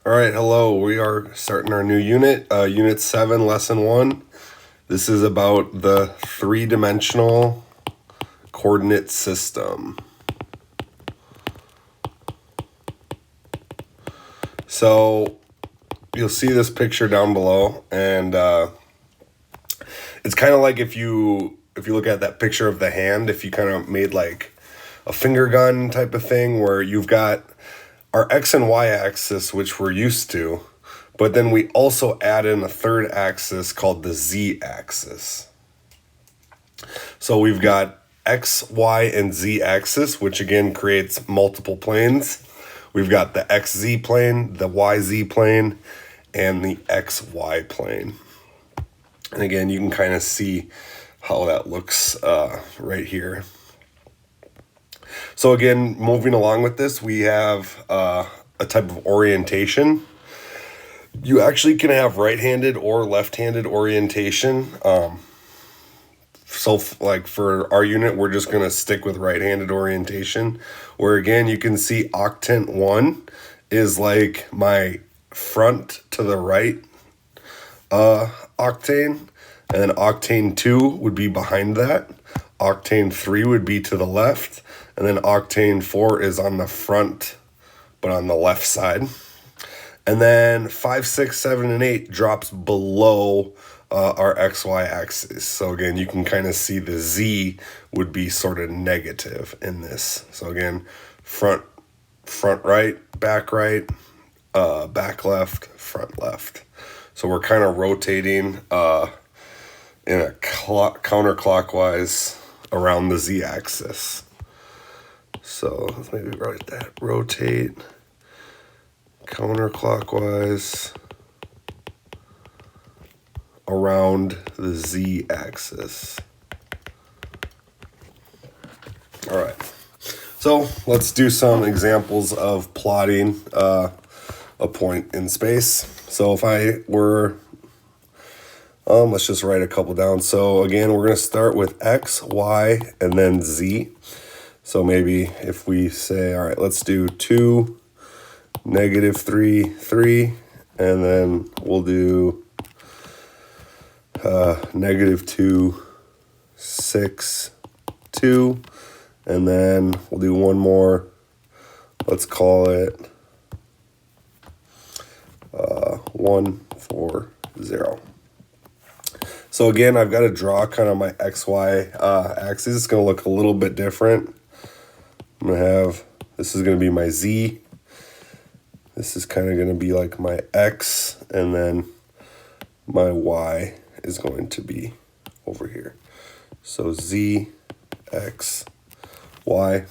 All right, hello. We are starting our new unit, Unit 7, Lesson 1. This is about the three-dimensional coordinate system. So you'll see this picture down below, and it's kind of like if you look at that picture of the hand, if you kind of made like a finger gun type of thing where you've got our X and Y axis, which we're used to, but then we also add in a third axis called the Z axis. So we've got X, Y, and Z axis, which again creates multiple planes. We've got the XZ plane, the YZ plane, and the XY plane. And again, you can kind of see how that looks right here. So again, moving along with this, we have a type of orientation. You actually can have right-handed or left-handed orientation. So like for our unit, we're just going to stick with right-handed orientation, where again, you can see octant 1 is like my front to the right octane, and then octane 2 would be behind that. Octane 3 would be to the left, and then octane 4 is on the front, but on the left side. And then 5, 6, 7, and 8 drops below our XY axis. So again, you can kind of see the Z would be sort of negative in this. So again, front right, back left, front left. So we're kind of rotating in a counterclockwise around the Z axis. So let's maybe write that. Rotate counterclockwise around the Z axis. All right. So let's do some examples of plotting a point in space. So if I were, let's just write a couple down. So again, we're going to start with X, Y, and then Z. So maybe if we say, all right, let's do 2, -3, 3, and then we'll do -2, 6, 2, and then we'll do one more. Let's call it 1, 4, 0. So again, I've got to draw kind of my XY axis. It's going to look a little bit different. I'm going to have, this is going to be my Z. This is kind of going to be like my X, and then my Y is going to be over here. So Z, X, Y.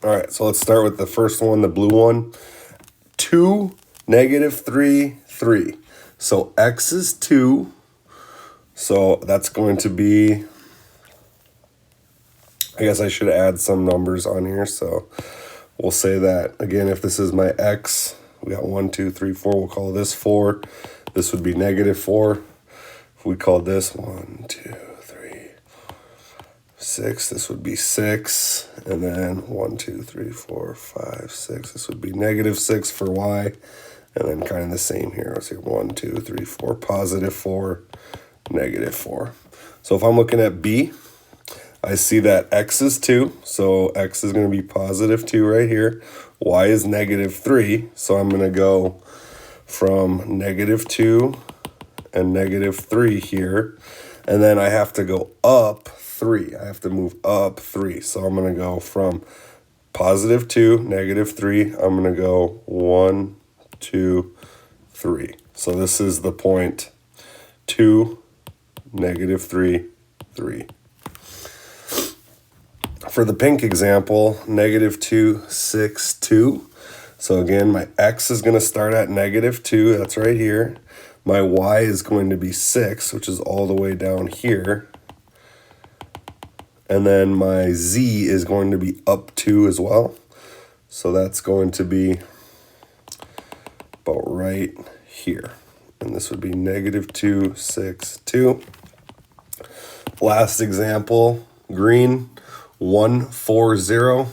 All right, so let's start with the first one, the blue one. 2, -3, 3. So X is 2. So that's going to be, I guess I should add some numbers on here. So we'll say that, again, if this is my X, we got 1, 2, 3, 4. We'll call this 4. This would be -4. If we call this 1, 2, 3, 6, this would be 6. And then 1, 2, 3, 4, 5, 6. This would be -6 for Y. And then kind of the same here. Let's see, 1, 2, 3, 4, +4, -4. So if I'm looking at B, I see that X is 2. So X is going to be +2 right here. Y is -3. So I'm going to go from -2 and -3 here. And then I have to go up 3. I have to move up 3. So I'm going to go from +2, -3. I'm going to go 1, 2, 3. So this is the point 2, -3, 3. For the pink example, -2, 6, 2. So again, my X is going to start at -2. That's right here. My Y is going to be 6, which is all the way down here. And then my z is going to be up 2 as well. So that's going to be about right here. And this would be -2, 6, 2. Last example, green, 1, 4, 0.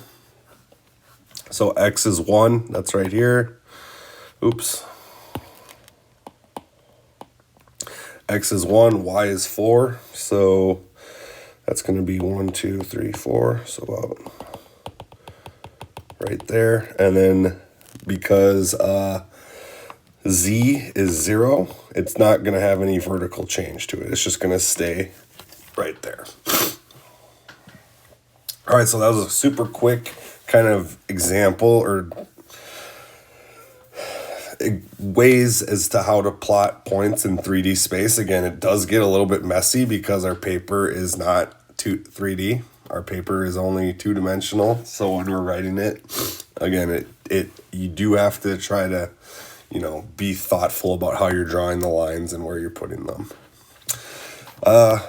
So x is 1, that's right here. Oops. X is 1, y is 4. So that's going to be 1, 2, 3, 4. So about right there. And then because z is 0, it's not going to have any vertical change to it. It's just going to stay right there. All right, so that was a super quick kind of example or ways as to how to plot points in 3D space. Again, it does get a little bit messy because our paper is not 3D. Our paper is only 2-dimensional. So when we're writing it, again, you do have to try to, be thoughtful about how you're drawing the lines and where you're putting them.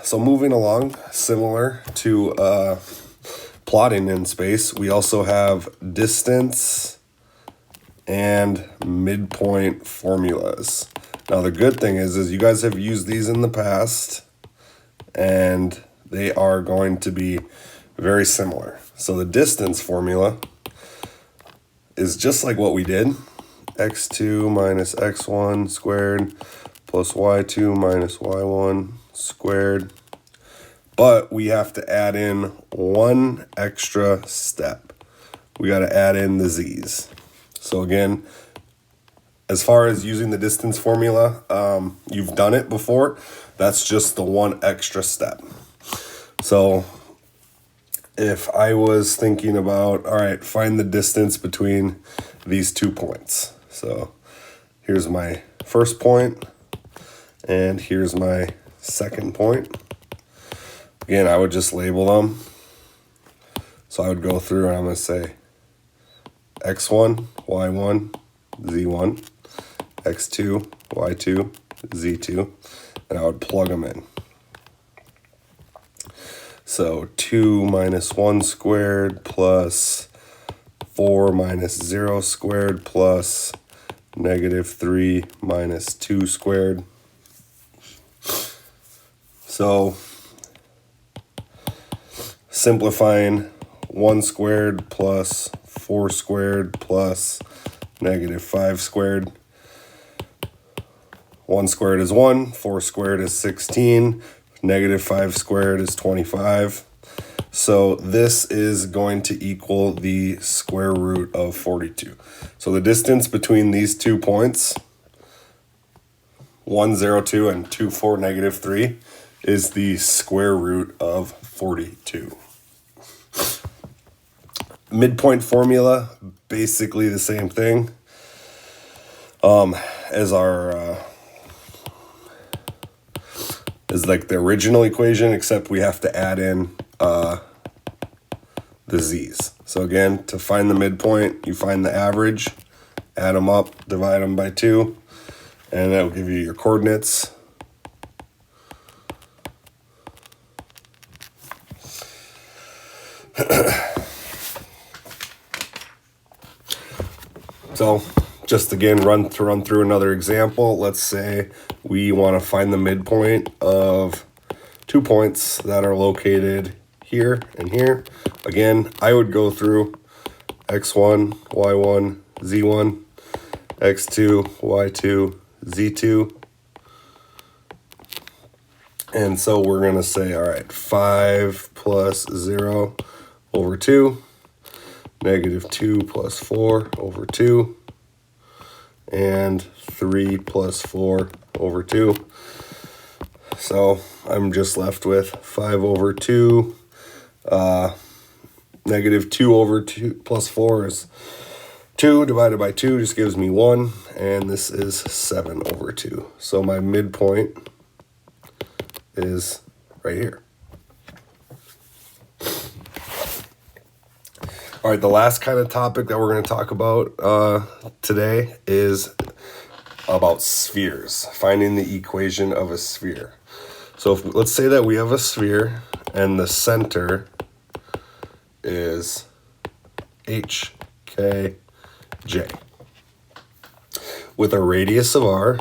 So moving along, similar to plotting in space, we also have distance and midpoint formulas. Now the good thing is you guys have used these in the past and they are going to be very similar. So the distance formula is just like what we did. x2 minus x1 squared plus y2 minus y1 squared. But we have to add in one extra step. We got to add in the z's. So again, as far as using the distance formula, you've done it before. That's just the one extra step. So if I was thinking about, all right, find the distance between these 2 points. So here's my first point and here's my second point. Again, I would just label them. So I would go through and I'm going to say x1, y1, z1, x2, y2, z2, and I would plug them in. So 2 minus 1 squared plus 4 minus 0 squared plus -3 minus 2 squared. So simplifying, 1 squared plus 4 squared plus -5 squared. 1 squared is 1, 4 squared is 16, -5 squared is 25. So this is going to equal the square root of 42. So the distance between these 2 points, 1, 0, 2, and 2, 4, -3, is the square root of 42. Midpoint formula, basically the same thing as our is like the original equation, except we have to add in the z's. So again, to find the midpoint, you find the average, add them up, divide them by 2, and that will give you your coordinates. So just again, run through another example. Let's say we want to find the midpoint of 2 points that are located here and here. Again, I would go through x1, y1, z1, x2, y2, z2. And so we're going to say, all right, 5 plus 0 over 2, -2 plus 4 over 2, and 3 plus 4 over 2. So I'm just left with 5 over 2, -2 over 2 plus 4 is 2 divided by 2 just gives me 1, and this is 7 over 2. So my midpoint is right here. All right, the last kind of topic that we're going to talk about today is about spheres, finding the equation of a sphere. So let's say that we have a sphere and the center is h, k, j. With a radius of r,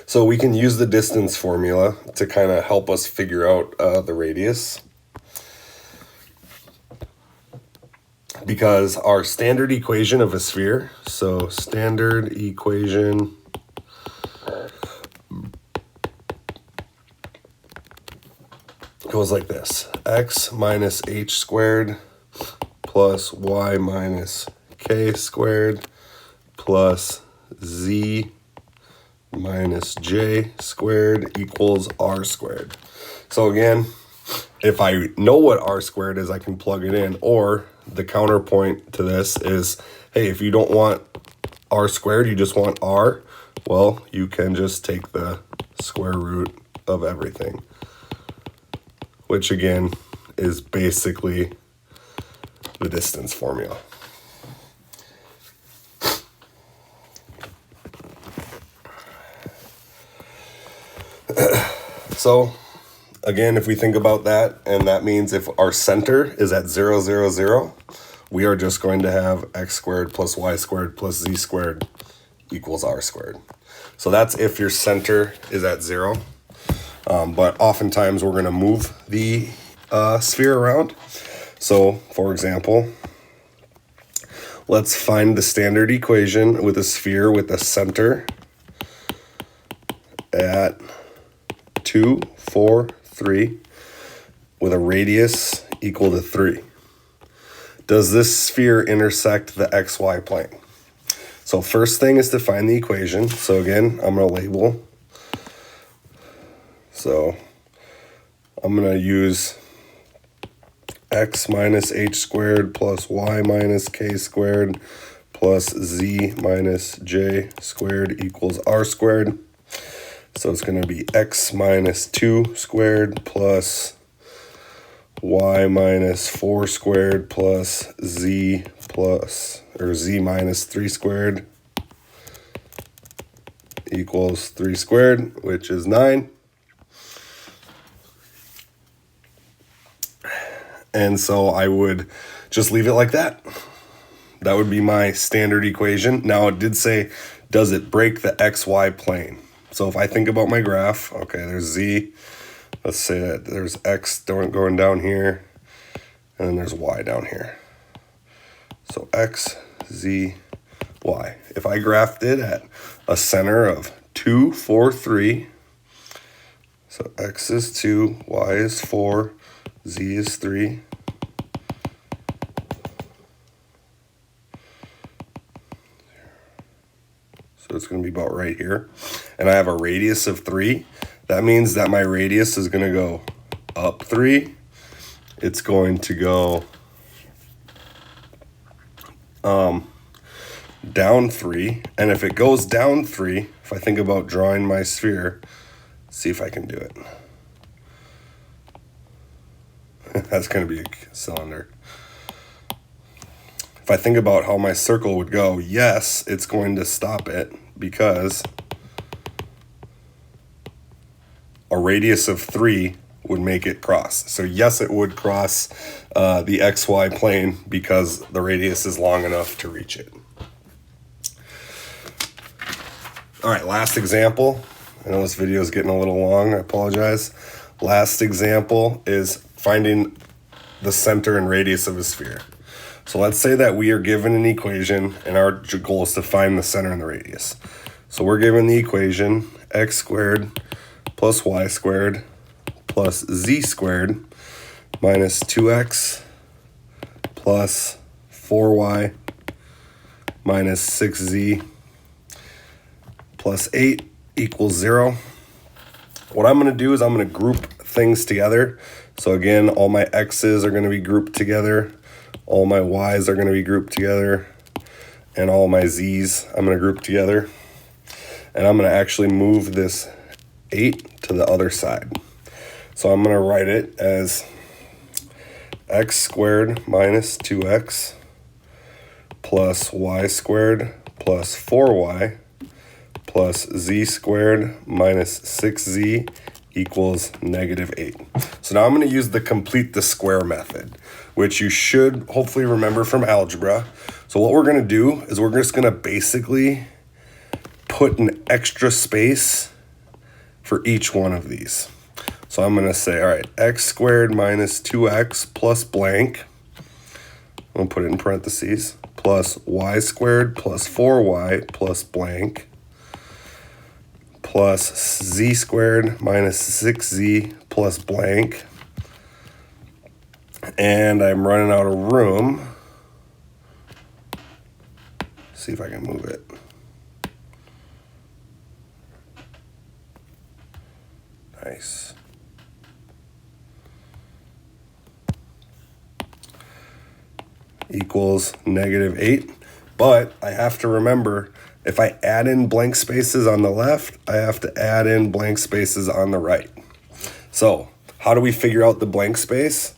so we can use the distance formula to kind of help us figure out the radius. Because our standard equation of a sphere, so standard equation goes like this: x minus h squared plus y minus k squared plus z minus j squared equals r squared. So again, if I know what r squared is, I can plug it in. Or the counterpoint to this is, hey, if you don't want r squared, you just want r, well, you can just take the square root of everything, which again is basically the distance formula. So again, if we think about that, and that means if our center is at 0, 0, 0, we are just going to have x squared plus y squared plus z squared equals r squared. So that's if your center is at 0. But oftentimes we're going to move the sphere around. So for example, let's find the standard equation with a sphere with a center at 2, 4, 3 with a radius equal to 3. Does this sphere intersect the xy plane? So first thing is to find the equation. So again, I'm going to label. So I'm going to use x minus h squared plus y minus k squared plus z minus j squared equals r squared. So it's going to be x minus 2 squared plus y minus 4 squared plus z minus 3 squared equals 3 squared, which is 9. And so I would just leave it like that. That would be my standard equation. Now it did say, does it break the xy plane? So if I think about my graph, okay, there's z. Let's say that there's x going down here, and then there's y down here. So x, z, y. If I graphed it at a center of 2, 4, 3, so x is 2, y is 4, z is 3. So it's going to be about right here. And I have a radius of 3. That means that my radius is going to go up 3. It's going to go down 3. And if it goes down 3, if I think about drawing my sphere, see if I can do it. That's going to be a cylinder. If I think about how my circle would go, yes, it's going to stop it because a radius of 3 would make it cross. So yes, it would cross the XY plane because the radius is long enough to reach it. All right, last example. I know this video is getting a little long, I apologize. Last example is finding the center and radius of a sphere. So let's say that we are given an equation and our goal is to find the center and the radius. So we're given the equation x squared plus y squared plus z squared minus 2x plus 4y minus 6z plus 8 equals 0. What I'm going to do is I'm going to group things together. So again, all my x's are going to be grouped together. All my y's are going to be grouped together. And all my z's I'm going to group together. And I'm going to actually move this 8 to the other side. So I'm going to write it as x squared minus 2x plus y squared plus 4y plus z squared minus 6z equals -8. So now I'm going to use the complete the square method, which you should hopefully remember from algebra. So what we're going to do is we're just going to basically put an extra space for each one of these. So I'm going to say, all right, x squared minus 2x plus blank, I'm going to put it in parentheses, plus y squared plus 4y plus blank, plus z squared minus 6z plus blank. And I'm running out of room. See if I can move it. Nice. Equals -8. But I have to remember, if I add in blank spaces on the left, I have to add in blank spaces on the right. So how do we figure out the blank space?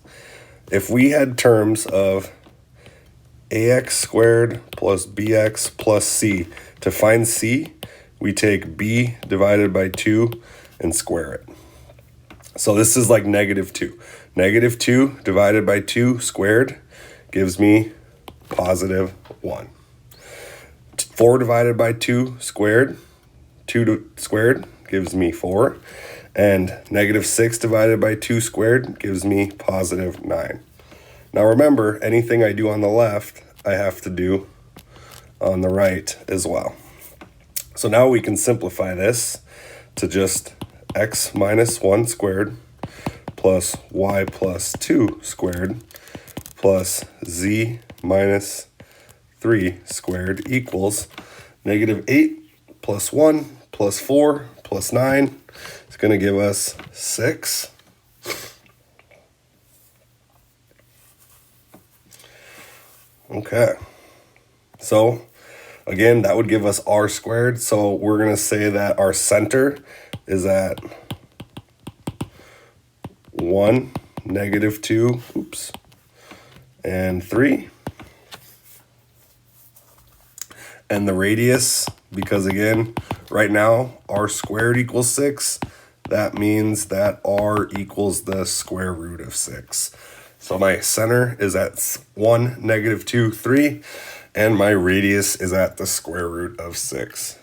If we had terms of ax squared plus bx plus c, to find c, we take b divided by 2 and square it. So this is like -2. -2 divided by 2 squared gives me +1. 4 divided by 2 squared, 2 squared gives me 4. And -6 divided by 2 squared gives me +9. Now remember, anything I do on the left, I have to do on the right as well. So now we can simplify this to just x minus 1 squared plus y plus 2 squared plus z minus 3 squared equals -8 plus 1 plus 4 plus 9. It's going to give us 6. Okay. So again, that would give us r squared. So we're going to say that our center is at 1, -2, oops, and 3. And the radius, because again, right now, r squared equals 6. That means that r equals the square root of 6. So my center is at 1, -2, 3, and my radius is at the square root of 6.